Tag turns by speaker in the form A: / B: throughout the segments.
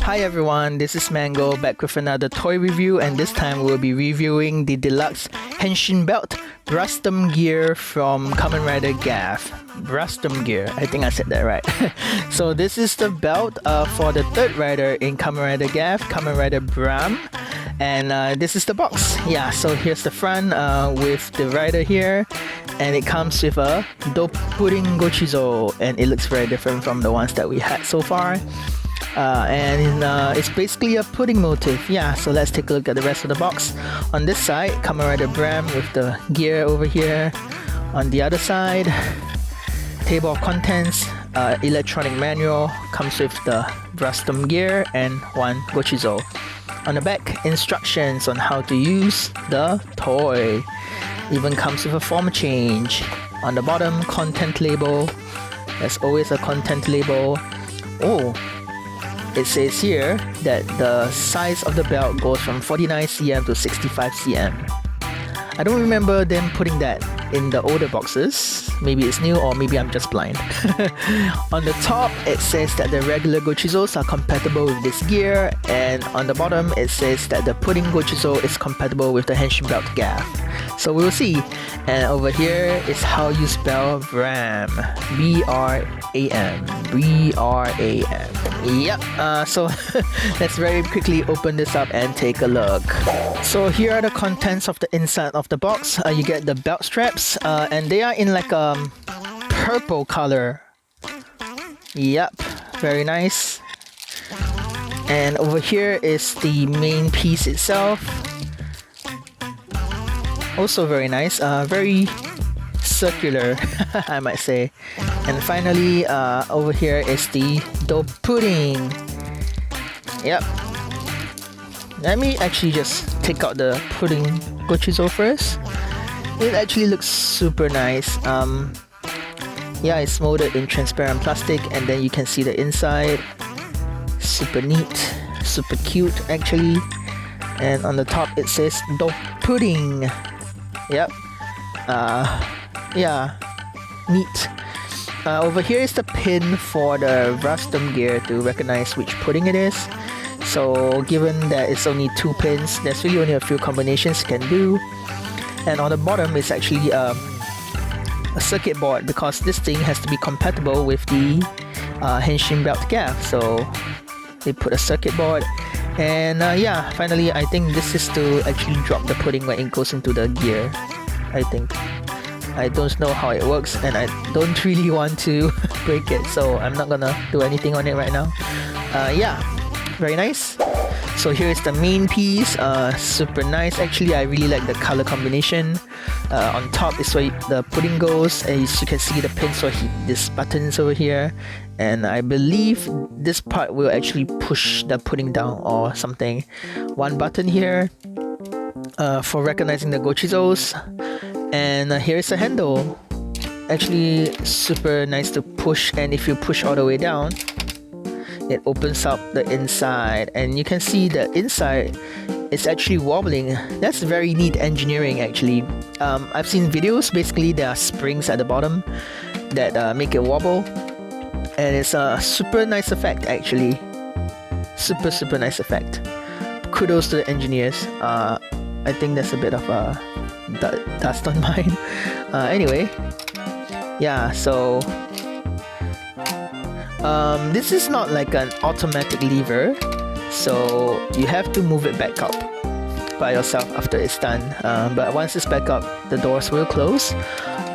A: Hi everyone, this is Mango back with another toy review, and this time we'll be reviewing the deluxe henshin belt Vrastumgear from Kamen Rider Gavv. Vrastumgear, I think I said that right. So this is the belt for the third rider in Kamen Rider Gavv, Kamen Rider Vram. And this is the box. Yeah, so here's the front with the rider here, and it comes with a Doppudding Gochizo, and it looks very different from the ones that we had so far. It's basically a pudding motif. Yeah, so let's take a look at the rest of the box. On this side, Kamen Rider Vram with the gear over here. On the other side, table of contents, electronic manual, comes with the Vrastumgear and one Gochizo. On the back, instructions on how to use the toy. Even comes with a form change. On the bottom, content label. There's always a content label. Oh, it says here that the size of the belt goes from 49 cm to 65 cm. I don't remember them putting that in the older boxes. Maybe it's new, or maybe I'm just blind. On the top, it says that the regular Gochizos are compatible with this gear, and on the bottom, it says that the Pudding Gochizo is compatible with the henshin belt Gavv. So we will see. And over here is how you spell Vram. B-R-A-M. B-R-A-M. Yep. So let's very quickly open this up and take a look. So here are the contents of the inside of the box. You get the belt straps, and they are in like a purple color. Yep, very nice. And over here is the main piece itself. Also very nice, very circular, I might say. And finally, over here is the Doppudding. Yep. Let me actually just take out the Pudding Gochizo first. It actually looks super nice. Yeah, it's molded in transparent plastic, and then you can see the inside. Super neat, super cute actually. And on the top it says Doppudding. Yep. Yeah, neat. Over here is the pin for the Vrastumgear to recognize which pudding it is. So given that it's only 2 pins, there's really only a few combinations you can do. And on the bottom is actually a circuit board, because this thing has to be compatible with the henshin belt Gavv. So they put a circuit board. And yeah, finally I think this is to actually drop the pudding when it goes into the gear, I think. I don't know how it works, and I don't really want to break it, so I'm not gonna do anything on it right now. Yeah, very nice. So here is the main piece, super nice. Actually, I really like the color combination. On top is where the pudding goes, and as you can see the pins for these buttons over here. And I believe this part will actually push the pudding down or something. One button here for recognizing the Gochizos. And here's a handle. Actually super nice to push, and if you push all the way down, it opens up the inside, and you can see the inside is actually wobbling. That's very neat engineering actually. I've seen videos, basically there are springs at the bottom that make it wobble, and it's a super nice effect actually. Super nice effect. Kudos to the engineers. I think there's a bit of a dust on mine. Anyway, yeah, so this is not like an automatic lever, so you have to move it back up by yourself after it's done. But once it's back up, the doors will close.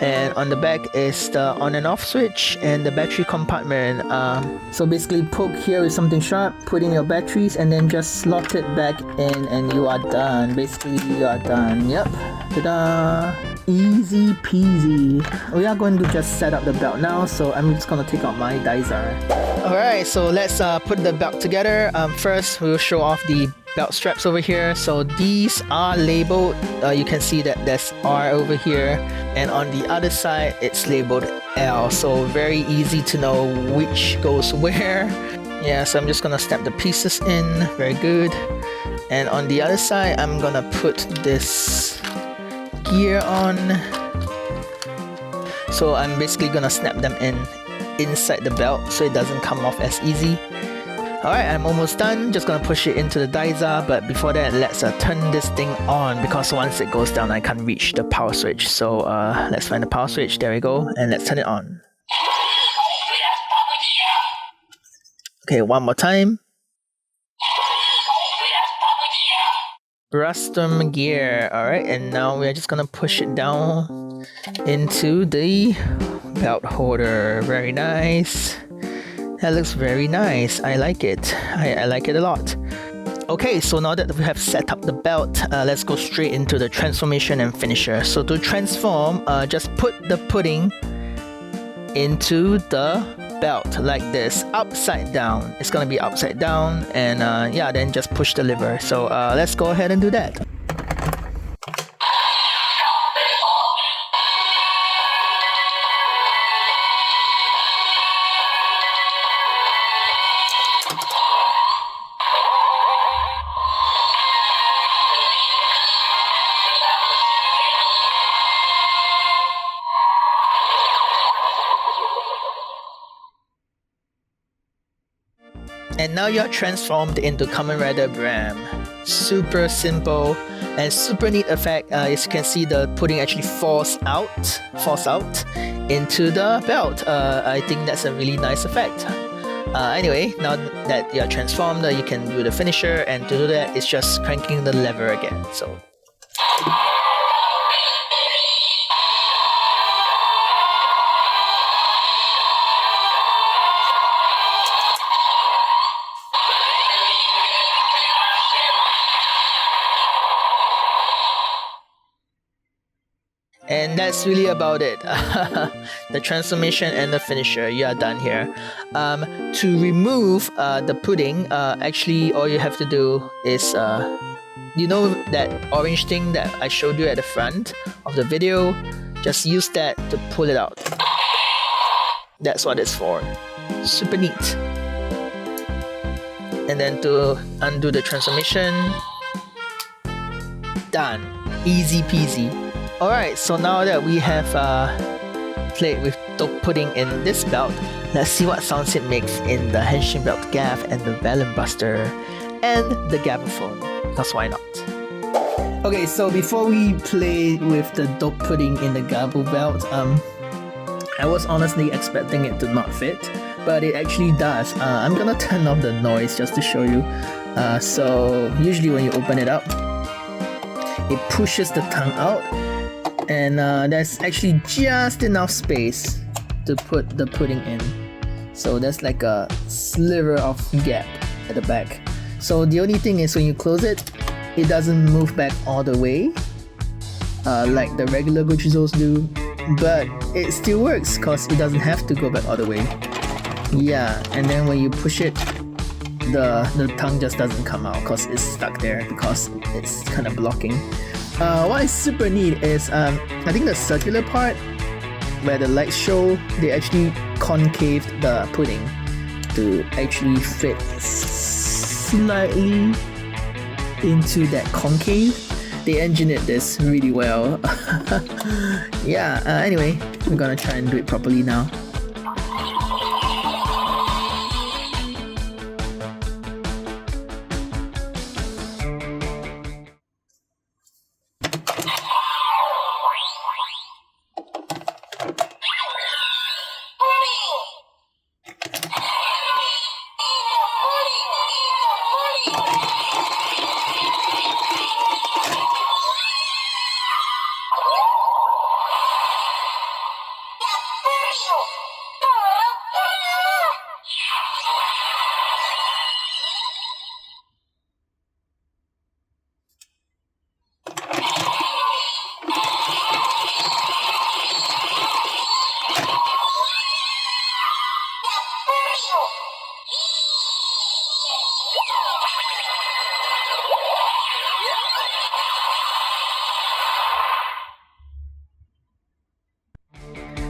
A: And on the back is the on and off switch and the battery compartment. So basically poke here with something sharp, put in your batteries, and then just slot it back in, and you are done. Basically you are done. Yep. Ta-da! Easy peasy. We are going to just set up the belt now, so I'm just gonna take out my dizer. Alright, so let's put the belt together. First we'll show off the belt straps over here. So these are labeled. You can see that there's R over here, and on the other side it's labeled L, so very easy to know which goes where. Yeah, so I'm just gonna snap the pieces in. Very good. And on the other side I'm gonna put this gear on. So I'm basically gonna snap them in inside the belt so it doesn't come off as easy. Alright, I'm almost done. Just gonna push it into the dizer, but before that, let's turn this thing on, because once it goes down, I can't reach the power switch. So let's find the power switch. There we go, and let's turn it on. Okay, one more time. Vrastumgear. Alright, and now we're just gonna push it down into the belt holder. Very nice. That looks very nice. I like it. I like it a lot. Okay, so now that we have set up the belt, let's go straight into the transformation and finisher. So to transform, just put the pudding into the belt like this, upside down. It's gonna be upside down, and yeah, then just push the lever. So let's go ahead and do that. And now you're transformed into Kamen Rider Vram. Super simple and super neat effect. As you can see, the pudding actually falls out into the belt. I think that's a really nice effect. Anyway, now that you're transformed, you can do the finisher, and to do that, it's just cranking the lever again. So. And that's really about it. The transformation and the finisher, you are done here. To remove the pudding, actually all you have to do is, you know that orange thing that I showed you at the front of the video? Just use that to pull it out. That's what it's for. Super neat. And then to undo the transformation, done. Easy peasy. Alright, so now that we have played with Doppudding in this belt, let's see what sounds it makes in the henshin belt Gavv and the Valenbuster and the Gavv phone, because why not? Okay, so before we play with the Doppudding in the Gavv belt, I was honestly expecting it to not fit, but it actually does. I'm gonna turn off the noise just to show you. So usually when you open it up, it pushes the tongue out, and there's actually just enough space to put the pudding in. So that's like a sliver of gap at the back. So the only thing is when you close it, it doesn't move back all the way like the regular Gochizos do, but it still works because it doesn't have to go back all the way. Yeah, and then when you push it, the tongue just doesn't come out because it's stuck there because it's kind of blocking. What is super neat is I think the circular part where the lights show, they actually concaved the pudding to actually fit slightly into that concave. They engineered this really well. Yeah, anyway, we're gonna try and do it properly now.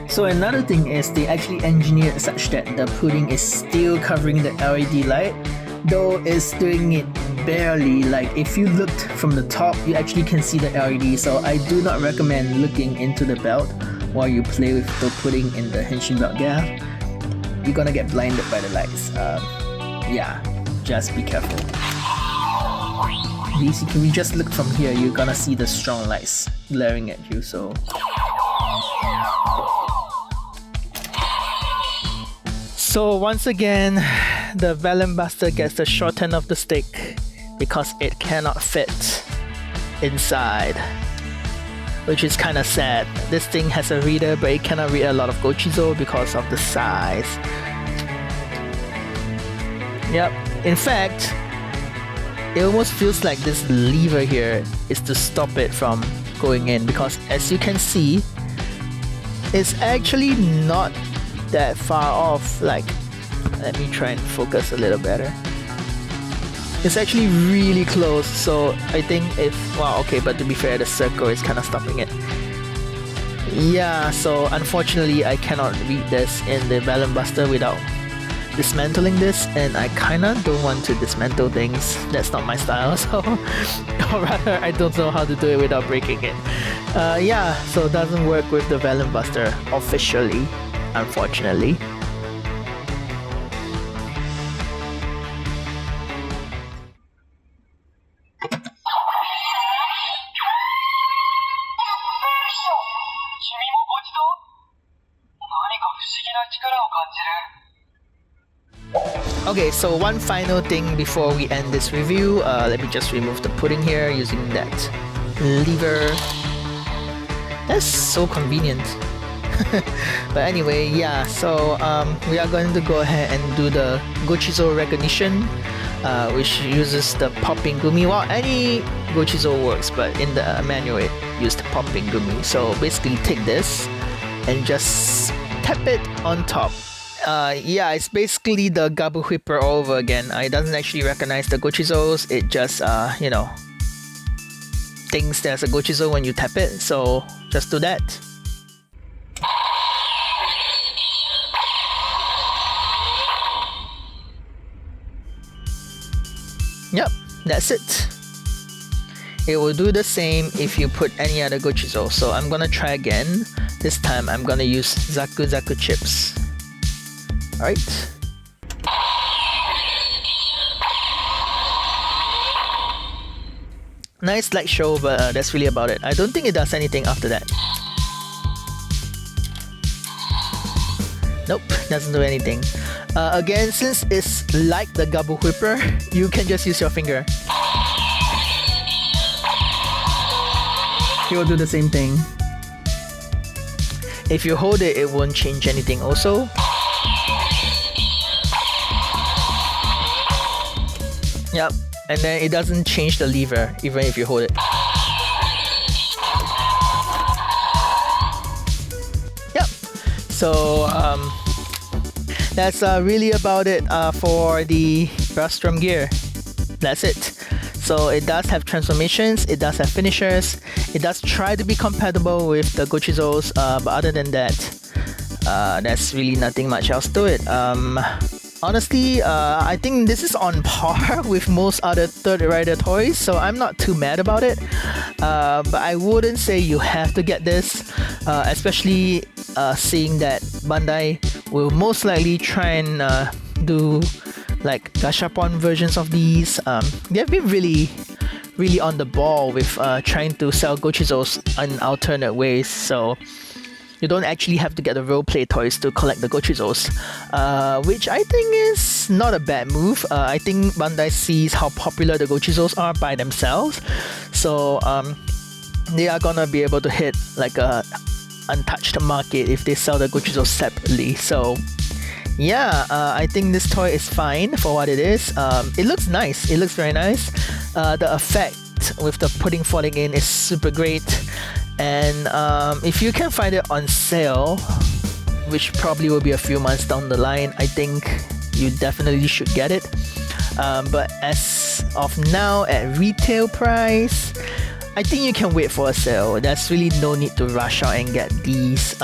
A: So another thing is they actually engineered such that the pudding is still covering the LED light, though it's doing it barely. Like if you looked from the top, you actually can see the LED, so I do not recommend looking into the belt while you play with the pudding in the henshin belt Gavv. You're gonna get blinded by the lights. Yeah, just be careful. Basically, we just look from here, you're gonna see the strong lights glaring at you, so... So once again, the Valenbuster gets the short end of the stick because it cannot fit inside, which is kinda sad. This thing has a reader, but it cannot read a lot of Gochizo because of the size. Yep, in fact, it almost feels like this lever here is to stop it from going in, because as you can see, it's actually not that far off. Like, let me try and focus a little better. It's actually really close, so I think if... Wow, okay, but to be fair, the circle is kind of stopping it. Yeah, so unfortunately I cannot read this in the Valenbuster without dismantling this, and I kinda don't want to dismantle things. That's not my style, so... or rather, I don't know how to do it without breaking it. Yeah, so it doesn't work with the Valenbuster officially, unfortunately. Okay, so one final thing before we end this review. Let me just remove the pudding here using that lever. That's so convenient. But anyway, yeah, so we are going to go ahead and do the Gochizo recognition, which uses the popping gumi. Well, any Gochizo works, but in the manual it used popping gumi. So basically take this and just tap it on top. Yeah, it's basically the Gavv whipper all over again. It doesn't actually recognize the Gochizos, it just, you know, thinks there's a Gochizo when you tap it, so just do that. Yep, that's it. It will do the same if you put any other Gochizo, so I'm gonna try again. This time I'm gonna use Zaku Zaku chips. Alright. Nice light show, but that's really about it. I don't think it does anything after that. Nope, doesn't do anything. Again, since it's like the Gavv whipper, you can just use your finger. It will do the same thing. If you hold it, it won't change anything also. Yep, and then it doesn't change the lever even if you hold it. Yep, so that's really about it for the Vrastumgear. That's it. So it does have transformations, it does have finishers, it does try to be compatible with the Gochizos, but other than that, there's really nothing much else to it. Honestly, I think this is on par with most other third rider toys, so I'm not too mad about it. But I wouldn't say you have to get this, especially seeing that Bandai will most likely try and do like gashapon versions of these. They've been really on the ball with trying to sell Gochizos in alternate ways, so you don't actually have to get the roleplay toys to collect the Gochizos, which I think is not a bad move. I think Bandai sees how popular the Gochizos are by themselves, so they are gonna be able to hit like a untouched market if they sell the Gochizos separately. So yeah, I think this toy is fine for what it is. It looks nice, it looks very nice. The effect with the pudding falling in is super great. And if you can find it on sale, which probably will be a few months down the line, I think you definitely should get it. But as of now, at retail price, I think you can wait for a sale. There's really no need to rush out and get these.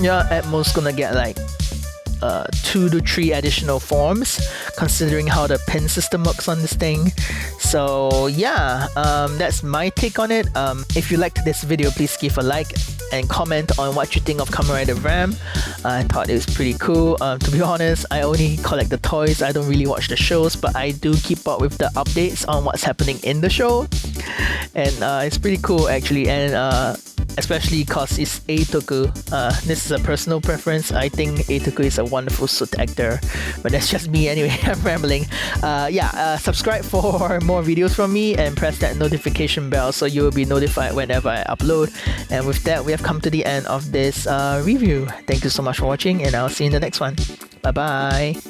A: You're at most gonna get like 2 to 3 additional forms, considering how the pin system works on this thing. So yeah, that's my take on it. If you liked this video, please give a like and comment on what you think of Kamen Rider Vram. I thought it was pretty cool. To be honest, I only collect the toys. I don't really watch the shows, but I do keep up with the updates on what's happening in the show, and it's pretty cool actually. And especially cause it's Eitoku. This is a personal preference. I think Eitoku is a wonderful suit actor, but that's just me anyway. I'm rambling. Subscribe for more videos from me and press that notification bell so you will be notified whenever I upload. And with that, we have come to the end of this review. Thank you so much for watching, and I'll see you in the next one. Bye bye.